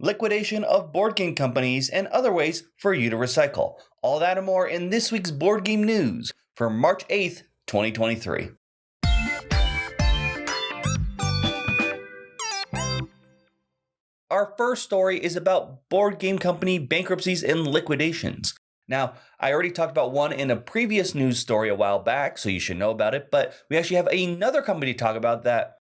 liquidation of board game companies, and other ways for you to recycle. All that and more in this week's Board Game News for March 8th, 2023. Our first story is about board game company bankruptcies and liquidations. Now, I already talked about one in a previous news story a while back, so you should know about it, but we actually have another company to talk about that.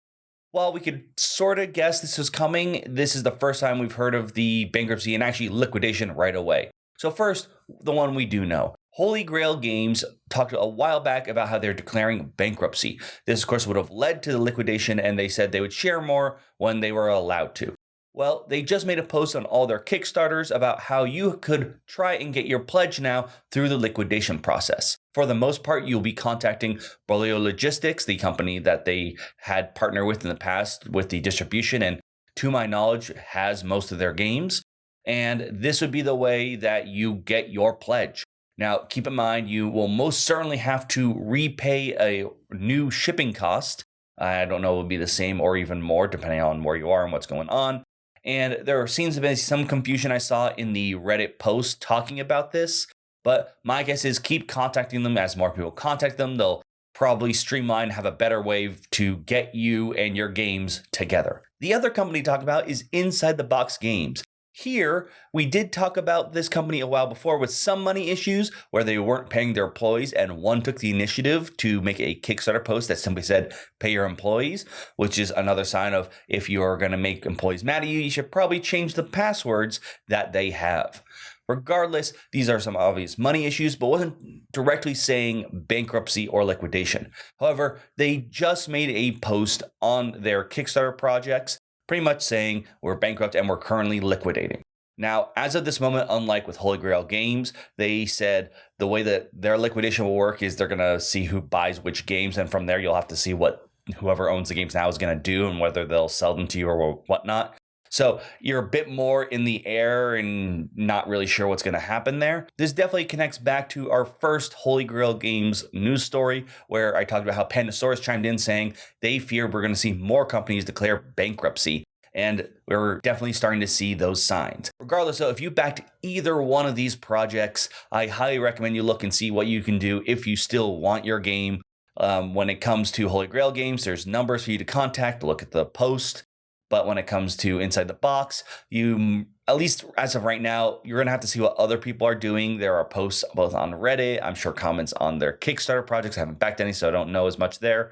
While we could sort of guess this was coming, this is the first time we've heard of the bankruptcy and actually liquidation right away. So first, the one we do know. Holy Grail Games talked a while back about how they're declaring bankruptcy. This, of course, would have led to the liquidation, and they said they would share more when they were allowed to. Well, they just made a post on all their Kickstarters about how you could try and get your pledge now through the liquidation process. For the most part, you'll be contacting Bolio Logistics, the company that they had partnered with in the past with the distribution, and to my knowledge, has most of their games. And this would be the way that you get your pledge. Now, keep in mind, you will most certainly have to repay a new shipping cost. I don't know, it would be the same or even more, depending on where you are and what's going on. And there seems to be some confusion I saw in the Reddit post talking about this. But my guess is keep contacting them. As more people contact them, they'll probably streamline, have a better way to get you and your games together. The other company to talk about is Inside the Box Games. Here, we did talk about this company a while before with some money issues where they weren't paying their employees, and one took the initiative to make a Kickstarter post that simply said, pay your employees, which is another sign of if you're going to make employees mad at you, you should probably change the passwords that they have. Regardless, these are some obvious money issues, but wasn't directly saying bankruptcy or liquidation. However, they just made a post on their Kickstarter projects pretty much saying we're bankrupt and we're currently liquidating. Now, as of this moment, unlike with Holy Grail Games, they said the way that their liquidation will work is they're going to see who buys which games, and from there you'll have to see what whoever owns the games now is going to do and whether they'll sell them to you or whatnot. So you're a bit more in the air and not really sure what's going to happen there. This definitely connects back to our first Holy Grail Games news story, where I talked about how Pandasaurus chimed in saying they fear we're going to see more companies declare bankruptcy. And we're definitely starting to see those signs. Regardless, though, if you backed either one of these projects, I highly recommend you look and see what you can do if you still want your game. When it comes to Holy Grail Games, there's numbers for you to contact. Look at the post. But when it comes to Inside the Box, you, at least as of right now, you're going to have to see what other people are doing. There are posts both on Reddit, I'm sure comments on their Kickstarter projects. I haven't backed any, so I don't know as much there.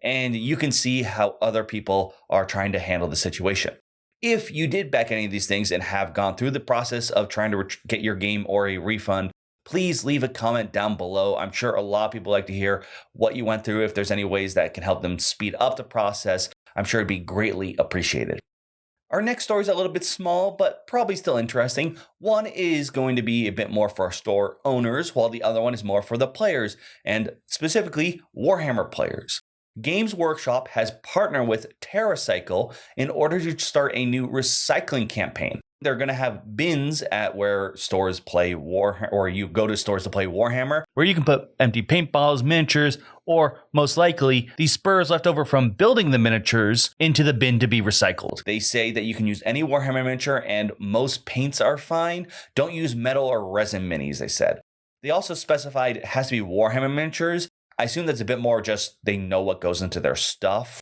And you can see how other people are trying to handle the situation. If you did back any of these things and have gone through the process of trying to get your game or a refund, please leave a comment down below. I'm sure a lot of people like to hear what you went through. If there's any ways that can help them speed up the process, I'm sure it'd be greatly appreciated. Our next story is a little bit small, but probably still interesting. One is going to be a bit more for store owners, while the other one is more for the players, and specifically Warhammer players. Gamesworkshop has partnered with Terracycle in order to start a new recycling campaign. They're going to have bins at where stores play or you go to stores to play Warhammer, where you can put empty paintballs, miniatures, or most likely the spurs left over from building the miniatures into the bin to be recycled. They say that you can use any Warhammer miniature and most paints are fine. Don't use metal or resin minis, they said. They also specified it has to be Warhammer miniatures. I assume that's a bit more just they know what goes into their stuff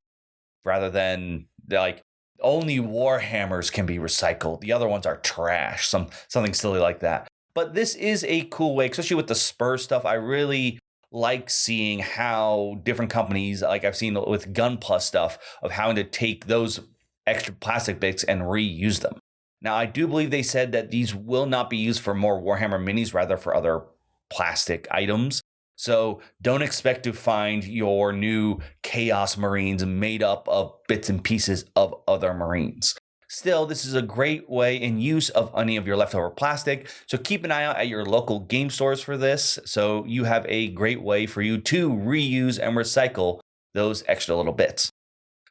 rather than like only Warhammers can be recycled. The other ones are trash, something silly like that. But this is a cool way, especially with the Spurs stuff. I really like seeing how different companies, like I've seen with Gun Plus stuff, of having to take those extra plastic bits and reuse them. Now, I do believe they said that these will not be used for more Warhammer minis, rather for other plastic items. So don't expect to find your new Chaos Marines made up of bits and pieces of other Marines. Still, this is a great way in use of any of your leftover plastic. So keep an eye out at your local game stores for this. So you have a great way for you to reuse and recycle those extra little bits.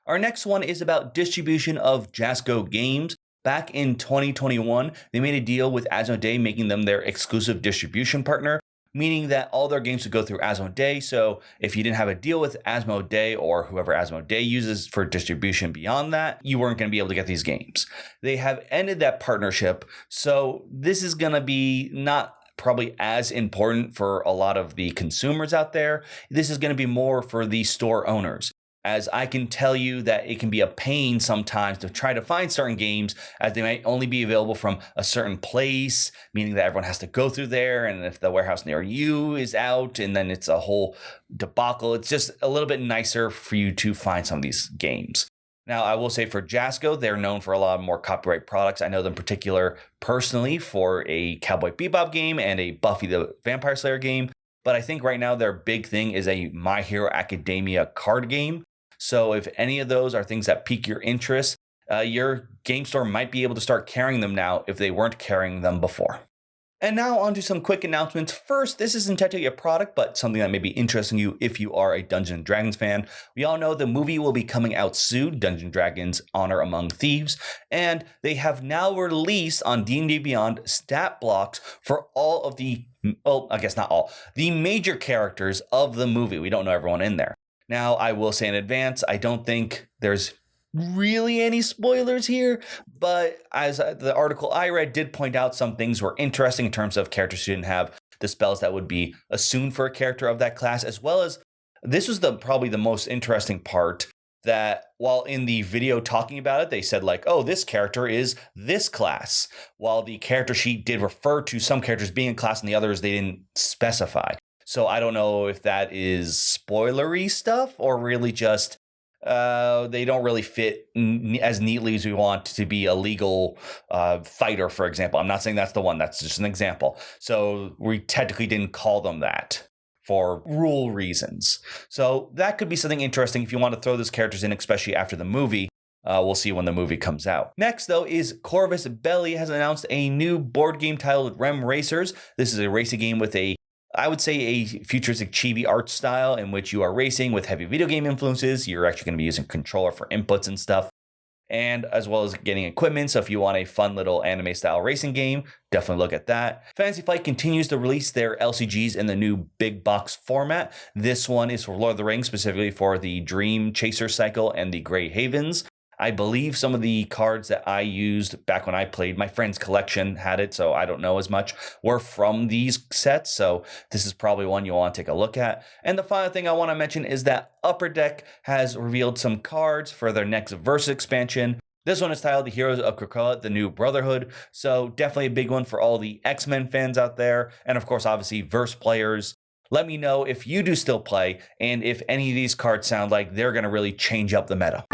Our next one is about distribution of Jasco games. Back in 2021, they made a deal with Asmodee, making them their exclusive distribution partner. meaning that all their games would go through Asmodee. So if you didn't have a deal with Asmodee or whoever Asmodee uses for distribution beyond that, you weren't going to be able to get these games. They have ended that partnership. So this is going to be not probably as important for a lot of the consumers out there. This is going to be more for the store owners, as I can tell you that it can be a pain sometimes to try to find certain games, as they might only be available from a certain place, meaning that everyone has to go through there. And if the warehouse near you is out, and then it's a whole debacle, it's just a little bit nicer for you to find some of these games. Now, I will say for Jasco, they're known for a lot more copyright products. I know them in particular personally for a Cowboy Bebop game and a Buffy the Vampire Slayer game. But I think right now their big thing is a My Hero Academia card game. So if any of those are things that pique your interest, your game store might be able to start carrying them now if they weren't carrying them before. And now on to some quick announcements. First, this isn't technically a product, but something that may be interesting to you if you are a Dungeons & Dragons fan. We all know the movie will be coming out soon, Dungeons & Dragons Honor Among Thieves, and they have now released on D&D Beyond stat blocks for all of the, well, I guess not all, the major characters of the movie. We don't know everyone in there. Now, I will say in advance, I don't think there's really any spoilers here, but as the article I read did point out, some things were interesting in terms of characters who didn't have the spells that would be assumed for a character of that class, as well as this was probably the most interesting part, that while in the video talking about it, they said like, oh, this character is this class, while the character sheet did refer to some characters being in class and the others they didn't specify. So I don't know if that is spoilery stuff or really just they don't really fit as neatly as we want to be a legal fighter, for example. I'm not saying that's the one. That's just an example. So we technically didn't call them that for rule reasons. So that could be something interesting if you want to throw those characters in, especially after the movie. We'll see when the movie comes out. Next, though, is Corvus Belli has announced a new board game titled Rem Racers. This is a racing game with I would say a futuristic chibi art style in which you are racing with heavy video game influences. You're actually going to be using a controller for inputs and stuff, and as well as getting equipment. So if you want a fun little anime style racing game, definitely look at that. Fantasy Flight continues to release their LCGs in the new big box format. This one is for Lord of the Rings, specifically for the Dream Chaser Cycle and the Grey Havens. I believe some of the cards that I used back when I played, my friend's collection had it, so I don't know as much, were from these sets. So this is probably one you'll want to take a look at. And the final thing I want to mention is that Upper Deck has revealed some cards for their next Versus expansion. This one is titled The Heroes of Krakoa, The New Brotherhood. So definitely a big one for all the X-Men fans out there. And of course, obviously, Verse players. Let me know if you do still play and if any of these cards sound like they're going to really change up the meta.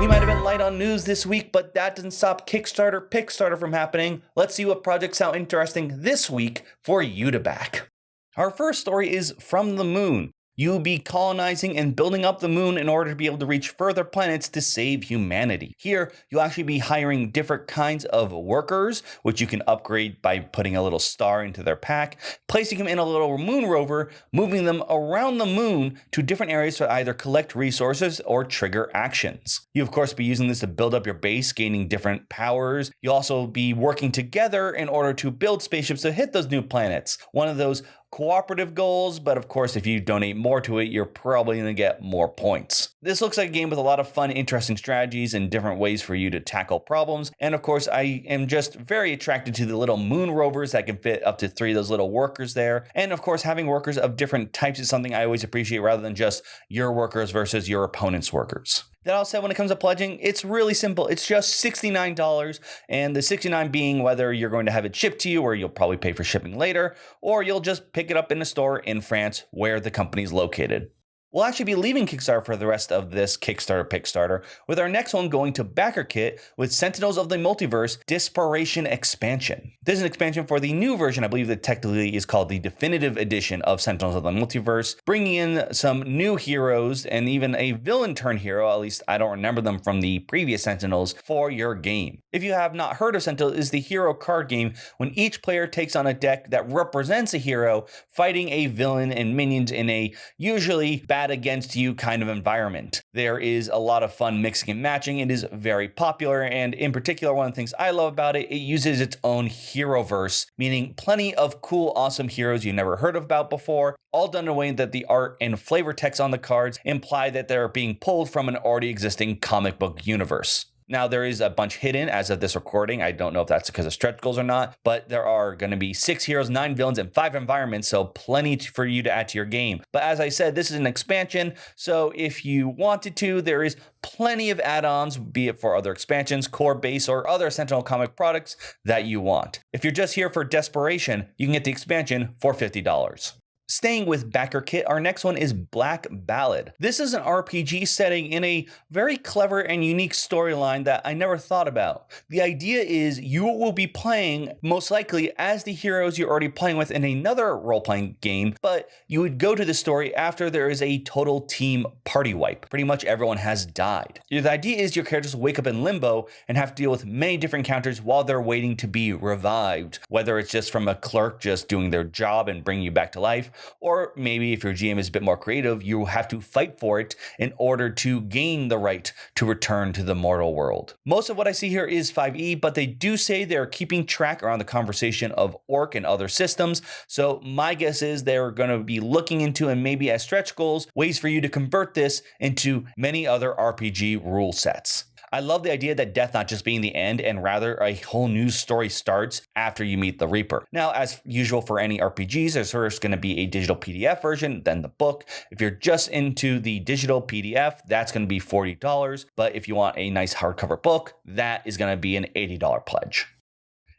We might have been light on news this week, but that doesn't stop Kickstarter Pickstarter from happening. Let's see what projects sound interesting this week for you to back. Our first story is From the Moon. You'll be colonizing and building up the moon in order to be able to reach further planets to save humanity. Here, you'll actually be hiring different kinds of workers, which you can upgrade by putting a little star into their pack, placing them in a little moon rover, moving them around the moon to different areas to either collect resources or trigger actions. You, of course, be using this to build up your base, gaining different powers. You'll also be working together in order to build spaceships to hit those new planets. One of those cooperative goals, but of course, if you donate more to it, you're probably going to get more points. This looks like a game with a lot of fun, interesting strategies and different ways for you to tackle problems. And of course, I am just very attracted to the little moon rovers that can fit up to 3 of those little workers there. And of course, having workers of different types is something I always appreciate, rather than just your workers versus your opponent's workers. That all said, when it comes to pledging, it's really simple. It's just $69, and the $69 being whether you're going to have it shipped to you, or you'll probably pay for shipping later, or you'll just pick it up in a store in France where the company's located. We'll actually be leaving Kickstarter for the rest of this Kickstarter Pickstarter, with our next one going to Backer Kit with Sentinels of the Multiverse Disparation Expansion. This is an expansion for the new version. I believe that technically is called the Definitive Edition of Sentinels of the Multiverse, bringing in some new heroes and even a villain turn hero, at least I don't remember them from the previous Sentinels, for your game. If you have not heard of Sentinels, it is the hero card game when each player takes on a deck that represents a hero fighting a villain and minions in a usually bad against you kind of environment. There is a lot of fun mixing and matching. It is very popular, and in particular, one of the things I love about it, it uses its own hero verse, meaning plenty of cool, awesome heroes you never heard about before, all done in a way that the art and flavor text on the cards imply that they're being pulled from an already existing comic book universe. Now, there is a bunch hidden as of this recording. I don't know if that's because of stretch goals or not, but there are going to be 6 heroes, 9 villains, and 5 environments, so plenty for you to add to your game. But as I said, this is an expansion, so if you wanted to, there is plenty of add-ons, be it for other expansions, core base, or other Sentinel comic products that you want. If you're just here for desperation, you can get the expansion for $50. Staying with backer kit, our next one is Black Ballad. This is an RPG setting in a very clever and unique storyline that I never thought about. The idea is you will be playing, most likely, as the heroes you're already playing with in another role-playing game, but you would go to the story after there is a total team party wipe. Pretty much everyone has died. The idea is your characters wake up in limbo and have to deal with many different encounters while they're waiting to be revived, whether it's just from a clerk just doing their job and bringing you back to life, or maybe if your GM is a bit more creative, you have to fight for it in order to gain the right to return to the mortal world. Most of what I see here is 5e, but they do say they're keeping track around the conversation of Orc and other systems, so my guess is they're going to be looking into, and maybe as stretch goals, ways for you to convert this into many other RPG rule sets. I love the idea that death not just being the end, and rather a whole new story starts after you meet the Reaper. Now, as usual for any RPGs, there's first going to be a digital PDF version, then the book. If you're just into the digital PDF, that's going to be $40. But if you want a nice hardcover book, that is going to be an $80 pledge.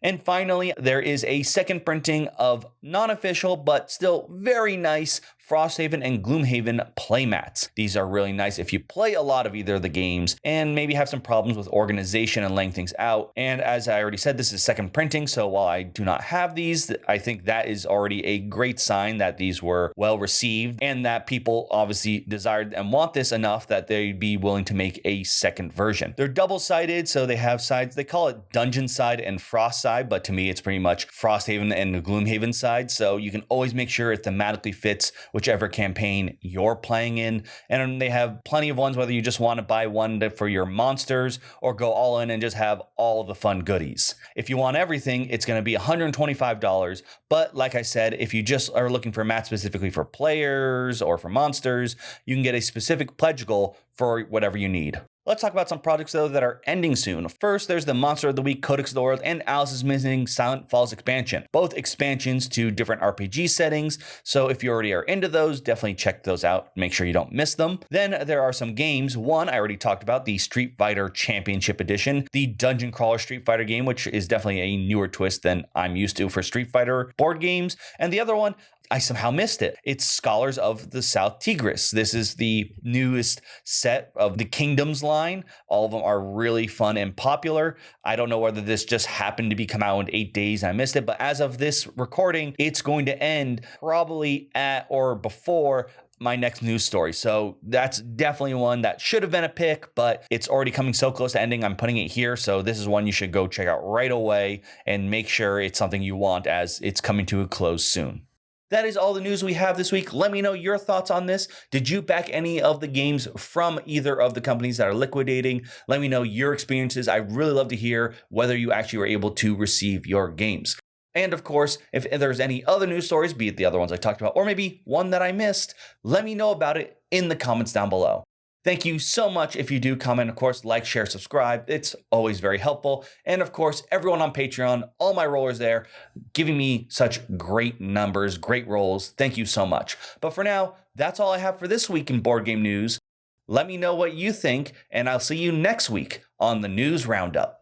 And finally, there is a second printing of non-official, but still very nice Frosthaven and Gloomhaven playmats. These are really nice if you play a lot of either of the games and maybe have some problems with organization and laying things out. And as I already said, this is second printing, so while I do not have these, I think that is already a great sign that these were well received and that people obviously desired and want this enough that they'd be willing to make a second version. They're double-sided, so they have sides, they call it Dungeon side and Frost side, but to me it's pretty much Frosthaven and Gloomhaven side, so you can always make sure it thematically fits whichever campaign you're playing in. And they have plenty of ones, whether you just want to buy one for your monsters or go all in and just have all of the fun goodies. If you want everything, it's going to be $125. But like I said, if you just are looking for a mat specifically for players or for monsters, you can get a specific pledge goal for whatever you need. Let's talk about some projects, though, that are ending soon. First, there's the Monster of the Week, Codex of the World, and Alice's Missing Silent Falls expansion. Both expansions to different RPG settings, so if you already are into those, definitely check those out. Make sure you don't miss them. Then there are some games. One, I already talked about, the Street Fighter Championship Edition, the Dungeon Crawler Street Fighter game, which is definitely a newer twist than I'm used to for Street Fighter board games. And the other one, I somehow missed it. It's Scholars of the South Tigris. This is the newest set of the Kingdoms line. All of them are really fun and popular. I don't know whether this just happened to be come out in 8 days and I missed it, but as of this recording, it's going to end probably at or before my next news story. So that's definitely one that should have been a pick, but it's already coming so close to ending. I'm putting it here. So this is one you should go check out right away and make sure it's something you want as it's coming to a close soon. That is all the news we have this week. Let me know your thoughts on this. Did you back any of the games from either of the companies that are liquidating? Let me know your experiences. I'd really love to hear whether you actually were able to receive your games. And of course, if there's any other news stories, be it the other ones I talked about, or maybe one that I missed, let me know about it in the comments down below. Thank you so much if you do comment. Of course, like, share, subscribe. It's always very helpful. And of course, everyone on Patreon, all my rollers there, giving me such great numbers, great rolls. Thank you so much. But for now, that's all I have for this week in board game news. Let me know what you think, and I'll see you next week on the News Roundup.